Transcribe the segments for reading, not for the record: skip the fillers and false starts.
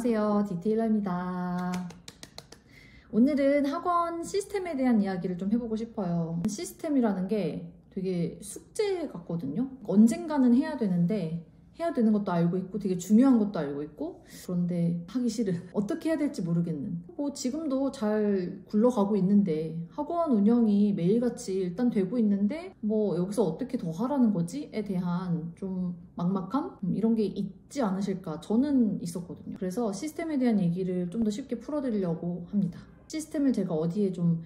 안녕하세요, 디테일러입니다. 오늘은 학원 시스템에 대한 이야기를 좀 해보고 싶어요. 시스템이라는 게 되게 숙제 같거든요. 언젠가는 해야 되는데 해야 되는 것도 알고 있고 되게 중요한 것도 알고 있고, 그런데 하기 싫은, 어떻게 해야 될지 모르겠는, 지금도 잘 굴러가고 있는데 학원 운영이 매일같이 일단 되고 있는데 여기서 어떻게 더 하라는 거지?에 대한 좀 막막함? 이런 게 있지 않으실까? 저는 있었거든요. 그래서 시스템에 대한 얘기를 좀 더 쉽게 풀어드리려고 합니다. 시스템을 제가 어디에 좀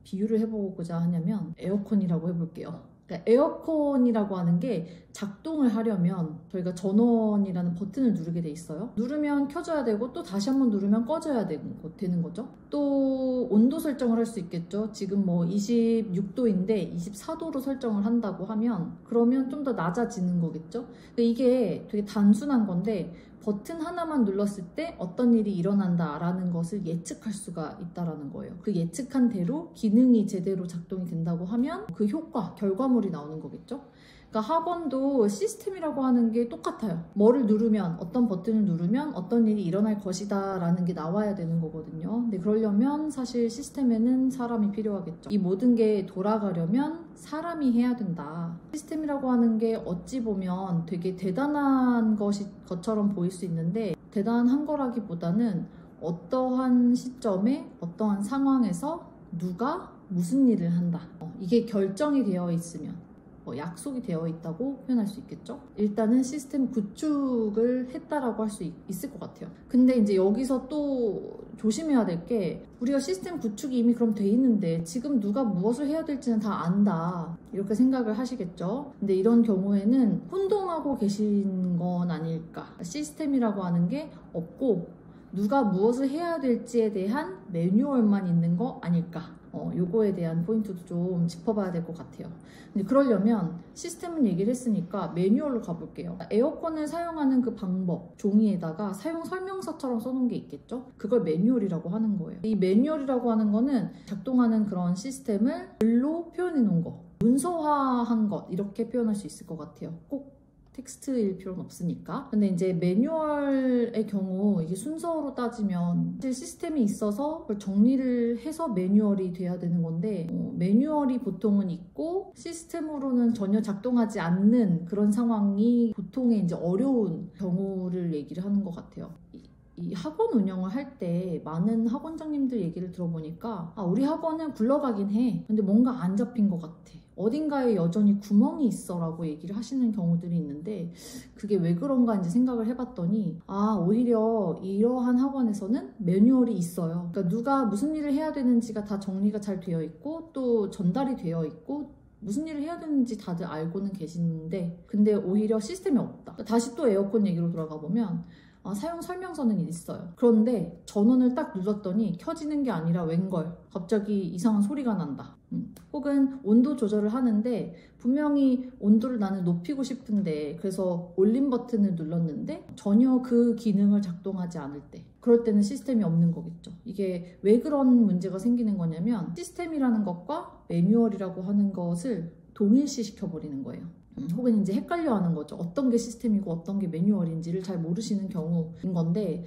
비유를 해보고자 하냐면 에어컨이라고 해볼게요. 그러니까 에어컨이라고 하는 게 작동을 하려면 저희가 전원이라는 버튼을 누르게 돼 있어요. 누르면 켜져야 되고 또 다시 한번 누르면 꺼져야 되는 거죠. 또 온도 설정을 할 수 있겠죠. 지금 26도인데 24도로 설정을 한다고 하면 그러면 좀 더 낮아지는 거겠죠. 근데 이게 되게 단순한 건데 버튼 하나만 눌렀을 때 어떤 일이 일어난다라는 것을 예측할 수가 있다라는 거예요. 그 예측한 대로 기능이 제대로 작동이 된다고 하면 그 효과, 결과물이 나오는 거겠죠. 그러니까 학원도 시스템이라고 하는 게 똑같아요. 뭐를 누르면, 어떤 버튼을 누르면 어떤 일이 일어날 것이다 라는 게 나와야 되는 거거든요. 근데 그러려면 사실 시스템에는 사람이 필요하겠죠. 이 모든 게 돌아가려면 사람이 해야 된다. 시스템이라고 하는 게 어찌 보면 되게 대단한 것처럼 보일 수 있는데, 대단한 거라기보다는 어떠한 시점에 어떠한 상황에서 누가 무슨 일을 한다, 이게 결정이 되어 있으면, 약속이 되어 있다고 표현할 수 있겠죠. 일단은 시스템 구축을 했다라고 할 수 있을 것 같아요. 근데 이제 여기서 또 조심해야 될 게, 우리가 시스템 구축이 이미 그럼 돼 있는데 지금 누가 무엇을 해야 될지는 다 안다, 이렇게 생각을 하시겠죠. 근데 이런 경우에는 혼동하고 계신 건 아닐까. 시스템이라고 하는 게 없고 누가 무엇을 해야 될지에 대한 매뉴얼만 있는 거 아닐까. 요거에 대한 포인트도 좀 짚어봐야 될 것 같아요. 근데 그러려면 시스템은 얘기를 했으니까 매뉴얼로 가볼게요. 에어컨을 사용하는 그 방법, 종이에다가 사용 설명서처럼 써놓은 게 있겠죠? 그걸 매뉴얼이라고 하는 거예요. 이 매뉴얼이라고 하는 거는 작동하는 그런 시스템을 글로 표현해 놓은 거, 문서화한 것, 이렇게 표현할 수 있을 것 같아요. 꼭 텍스트일 필요는 없으니까. 근데 이제 매뉴얼의 경우 이게 순서로 따지면 사실 시스템이 있어서 그걸 정리를 해서 매뉴얼이 돼야 되는 건데, 매뉴얼이 보통은 있고 시스템으로는 전혀 작동하지 않는 그런 상황이 보통의 이제 어려운 경우를 얘기를 하는 것 같아요. 이 학원 운영을 할 때 많은 학원장님들 얘기를 들어보니까 우리 학원은 굴러가긴 해. 근데 뭔가 안 잡힌 것 같아. 어딘가에 여전히 구멍이 있어 라고 얘기를 하시는 경우들이 있는데, 그게 왜 그런가 이제 생각을 해봤더니 오히려 이러한 학원에서는 매뉴얼이 있어요. 그러니까 누가 무슨 일을 해야 되는지가 다 정리가 잘 되어 있고 또 전달이 되어 있고 무슨 일을 해야 되는지 다들 알고는 계시는데, 근데 오히려 시스템이 없다. 다시 또 에어컨 얘기로 돌아가 보면 사용 설명서는 있어요. 그런데 전원을 딱 눌렀더니 켜지는 게 아니라 웬걸 갑자기 이상한 소리가 난다. 혹은 온도 조절을 하는데 분명히 온도를 나는 높이고 싶은데 그래서 올림 버튼을 눌렀는데 전혀 그 기능을 작동하지 않을 때, 그럴 때는 시스템이 없는 거겠죠. 이게 왜 그런 문제가 생기는 거냐면 시스템이라는 것과 매뉴얼이라고 하는 것을 동일시 시켜버리는 거예요. 혹은 이제 헷갈려 하는 거죠. 어떤 게 시스템이고 어떤 게 매뉴얼인지를 잘 모르시는 경우인 건데,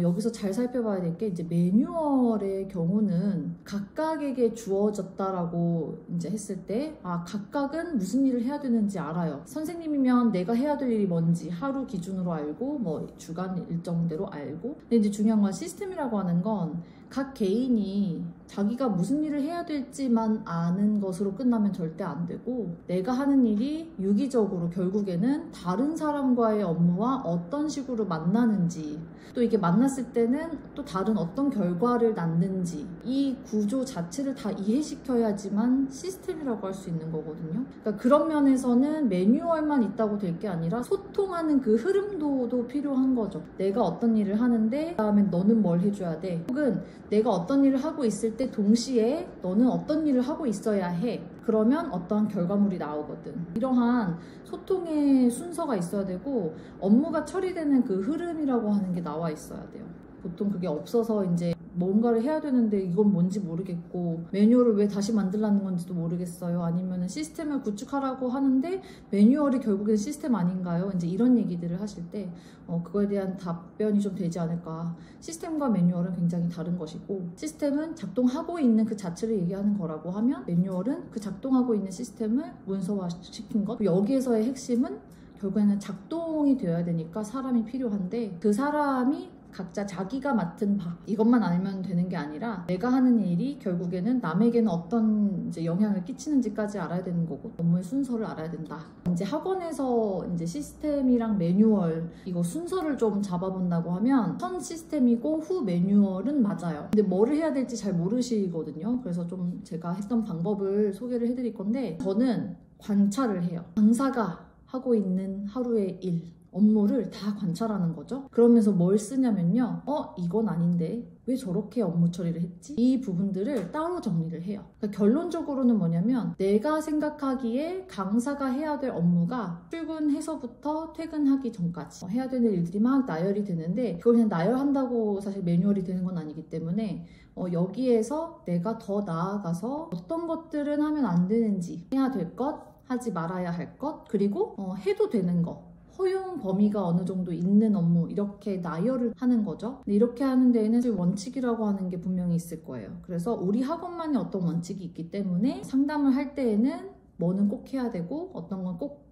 여기서 잘 살펴봐야 될 게, 이제 매뉴얼의 경우는 각각에게 주어졌다라고 이제 했을 때 각각은 무슨 일을 해야 되는지 알아요. 선생님이면 내가 해야 될 일이 뭔지 하루 기준으로 알고 주간 일정대로 알고. 근데 이제 중요한 건 시스템이라고 하는 건 각 개인이 자기가 무슨 일을 해야 될지만 아는 것으로 끝나면 절대 안 되고, 내가 하는 일이 유기적으로 결국에는 다른 사람과의 업무와 어떤 식으로 만나는지, 또 이게 만났을 때는 또 다른 어떤 결과를 낳는지, 이 구조 자체를 다 이해시켜야지만 시스템이라고 할 수 있는 거거든요. 그러니까 그런 면에서는 매뉴얼만 있다고 될 게 아니라 소통하는 그 흐름도도 필요한 거죠. 내가 어떤 일을 하는데 그다음에 너는 뭘 해줘야 돼, 혹은 내가 어떤 일을 하고 있을 때 동시에 너는 어떤 일을 하고 있어야 해. 그러면 어떠한 결과물이 나오거든. 이러한 소통의 순서가 있어야 되고 업무가 처리되는 그 흐름이라고 하는 게 나와 있어야 돼요. 보통 그게 없어서 이제 뭔가를 해야 되는데 이건 뭔지 모르겠고 매뉴얼을 왜 다시 만들라는 건지도 모르겠어요. 아니면 시스템을 구축하라고 하는데 매뉴얼이 결국엔 시스템 아닌가요? 이제 이런 얘기들을 하실 때 그거에 대한 답변이 좀 되지 않을까. 시스템과 매뉴얼은 굉장히 다른 것이고 시스템은 작동하고 있는 그 자체를 얘기하는 거라고 하면 매뉴얼은 그 작동하고 있는 시스템을 문서화시킨 것. 여기에서의 핵심은 결국에는 작동이 되어야 되니까 사람이 필요한데 그 사람이 각자 자기가 맡은 바 이것만 알면 되는 게 아니라 내가 하는 일이 결국에는 남에게는 어떤 이제 영향을 끼치는지까지 알아야 되는 거고 업무의 순서를 알아야 된다. 이제 학원에서 이제 시스템이랑 매뉴얼 이거 순서를 좀 잡아본다고 하면 선 시스템이고 후 매뉴얼은 맞아요. 근데 뭐를 해야 될지 잘 모르시거든요. 그래서 좀 제가 했던 방법을 소개를 해드릴 건데 저는 관찰을 해요. 강사가 하고 있는 하루의 일 업무를 다 관찰하는 거죠. 그러면서 뭘 쓰냐면요. 이건 아닌데 왜 저렇게 업무 처리를 했지? 이 부분들을 따로 정리를 해요. 그러니까 결론적으로는 뭐냐면 내가 생각하기에 강사가 해야 될 업무가 출근해서부터 퇴근하기 전까지 해야 되는 일들이 막 나열이 되는데 그걸 그냥 나열한다고 사실 매뉴얼이 되는 건 아니기 때문에 여기에서 내가 더 나아가서 어떤 것들은 하면 안 되는지 해야 될 것, 하지 말아야 할 것, 그리고 해도 되는 것 허용 범위가 어느 정도 있는 업무 이렇게 나열을 하는 거죠. 근데 이렇게 하는 데에는 원칙이라고 하는 게 분명히 있을 거예요. 그래서 우리 학원만의 어떤 원칙이 있기 때문에 상담을 할 때에는 뭐는 꼭 해야 되고 어떤 건 꼭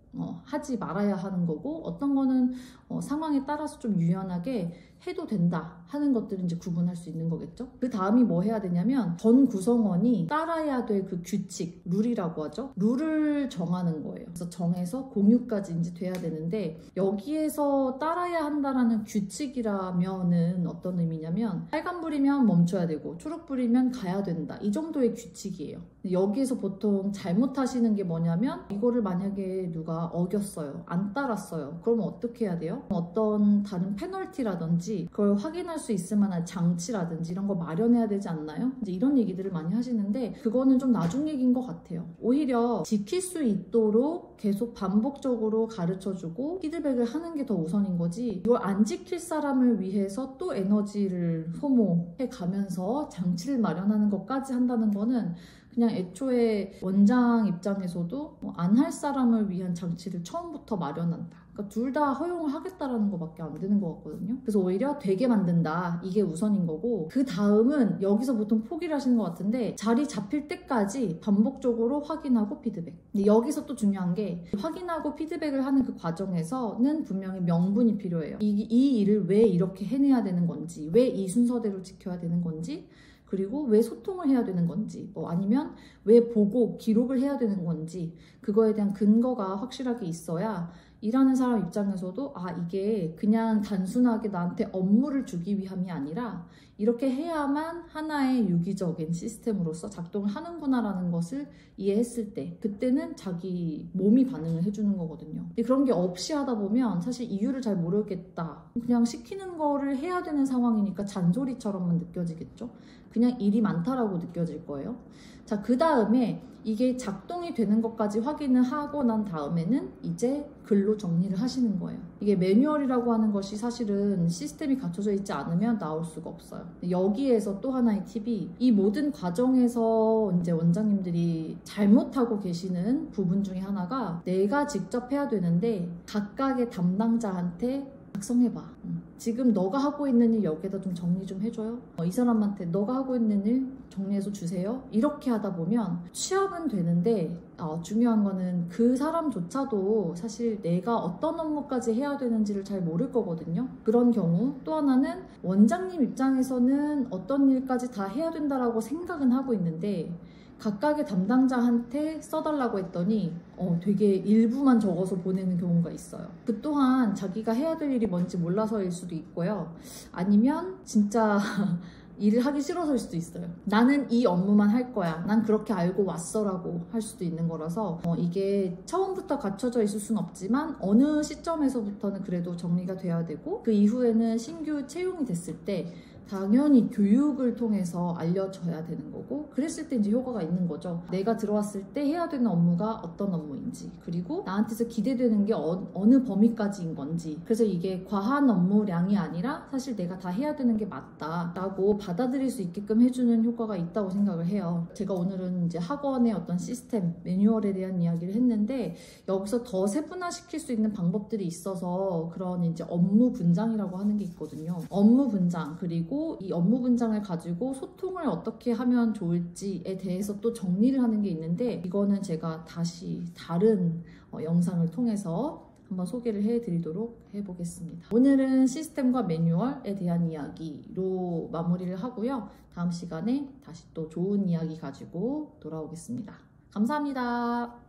하지 말아야 하는 거고 어떤 거는 상황에 따라서 좀 유연하게 해도 된다 하는 것들은 이제 구분할 수 있는 거겠죠. 그 다음이 뭐 해야 되냐면 전 구성원이 따라야 될 그 규칙, 룰이라고 하죠. 룰을 정하는 거예요. 그래서 정해서 공유까지 이제 돼야 되는데 여기에서 따라야 한다라는 규칙이라면은 어떤 의미냐면 빨간불이면 멈춰야 되고 초록불이면 가야 된다. 이 정도의 규칙이에요. 여기에서 보통 잘못하시는 게 뭐냐면 이거를 만약에 누가 어겼어요. 안 따랐어요. 그러면 어떻게 해야 돼요? 어떤 다른 페널티라든지 그걸 확인할 수 있을 만한 장치라든지 이런 거 마련해야 되지 않나요? 이제 이런 얘기들을 많이 하시는데 그거는 좀 나중 얘기인 것 같아요. 오히려 지킬 수 있도록 계속 반복적으로 가르쳐주고 피드백을 하는 게 더 우선인 거지 이걸 안 지킬 사람을 위해서 또 에너지를 소모해 가면서 장치를 마련하는 것까지 한다는 거는 그냥 애초에 원장 입장에서도 안 할 사람을 위한 장치를 처음부터 마련한다. 그러니까 둘 다 허용을 하겠다라는 것밖에 안 되는 것 같거든요. 그래서 오히려 되게 만든다. 이게 우선인 거고 그 다음은 여기서 보통 포기를 하시는 것 같은데 자리 잡힐 때까지 반복적으로 확인하고 피드백. 근데 여기서 또 중요한 게 확인하고 피드백을 하는 그 과정에서는 분명히 명분이 필요해요. 이 일을 왜 이렇게 해내야 되는 건지 왜 이 순서대로 지켜야 되는 건지 그리고 왜 소통을 해야 되는 건지 아니면 왜 보고 기록을 해야 되는 건지 그거에 대한 근거가 확실하게 있어야 일하는 사람 입장에서도 이게 그냥 단순하게 나한테 업무를 주기 위함이 아니라 이렇게 해야만 하나의 유기적인 시스템으로서 작동을 하는구나라는 것을 이해했을 때 그때는 자기 몸이 반응을 해주는 거거든요. 근데 그런 게 없이 하다 보면 사실 이유를 잘 모르겠다. 그냥 시키는 거를 해야 되는 상황이니까 잔소리처럼만 느껴지겠죠. 그냥 일이 많다라고 느껴질 거예요. 자, 그 다음에 이게 작동이 되는 것까지 확인을 하고 난 다음에는 이제 글로 정리를 하시는 거예요. 이게 매뉴얼이라고 하는 것이 사실은 시스템이 갖춰져 있지 않으면 나올 수가 없어요. 여기에서 또 하나의 팁이 이 모든 과정에서 이제 원장님들이 잘못하고 계시는 부분 중에 하나가 내가 직접 해야 되는데 각각의 담당자한테 작성해봐. 지금 너가 하고 있는 일 여기에다 좀 정리 좀 해줘요. 이 사람한테 너가 하고 있는 일 정리해서 주세요. 이렇게 하다 보면 취합은 되는데 중요한 거는 그 사람조차도 사실 내가 어떤 업무까지 해야 되는지를 잘 모를 거거든요. 그런 경우 또 하나는 원장님 입장에서는 어떤 일까지 다 해야 된다라고 생각은 하고 있는데 각각의 담당자한테 써달라고 했더니 되게 일부만 적어서 보내는 경우가 있어요. 그 또한 자기가 해야 될 일이 뭔지 몰라서일 수도 있고요. 아니면 진짜 일을 하기 싫어서일 수도 있어요. 나는 이 업무만 할 거야. 난 그렇게 알고 왔어라고 할 수도 있는 거라서 이게 처음부터 갖춰져 있을 수는 없지만 어느 시점에서부터는 그래도 정리가 돼야 되고 그 이후에는 신규 채용이 됐을 때 당연히 교육을 통해서 알려줘야 되는 거고, 그랬을 때 이제 효과가 있는 거죠. 내가 들어왔을 때 해야 되는 업무가 어떤 업무인지, 그리고 나한테서 기대되는 게 어느 범위까지인 건지, 그래서 이게 과한 업무량이 아니라 사실 내가 다 해야 되는 게 맞다라고 받아들일 수 있게끔 해주는 효과가 있다고 생각을 해요. 제가 오늘은 이제 학원의 어떤 시스템, 매뉴얼에 대한 이야기를 했는데, 여기서 더 세분화시킬 수 있는 방법들이 있어서 그런 이제 업무 분장이라고 하는 게 있거든요. 업무 분장, 그리고 이 업무 분장을 가지고 소통을 어떻게 하면 좋을지에 대해서 또 정리를 하는 게 있는데, 이거는 제가 다시 다른 영상을 통해서 한번 소개를 해드리도록 해보겠습니다. 오늘은 시스템과 매뉴얼에 대한 이야기로 마무리를 하고요. 다음 시간에 다시 또 좋은 이야기 가지고 돌아오겠습니다. 감사합니다.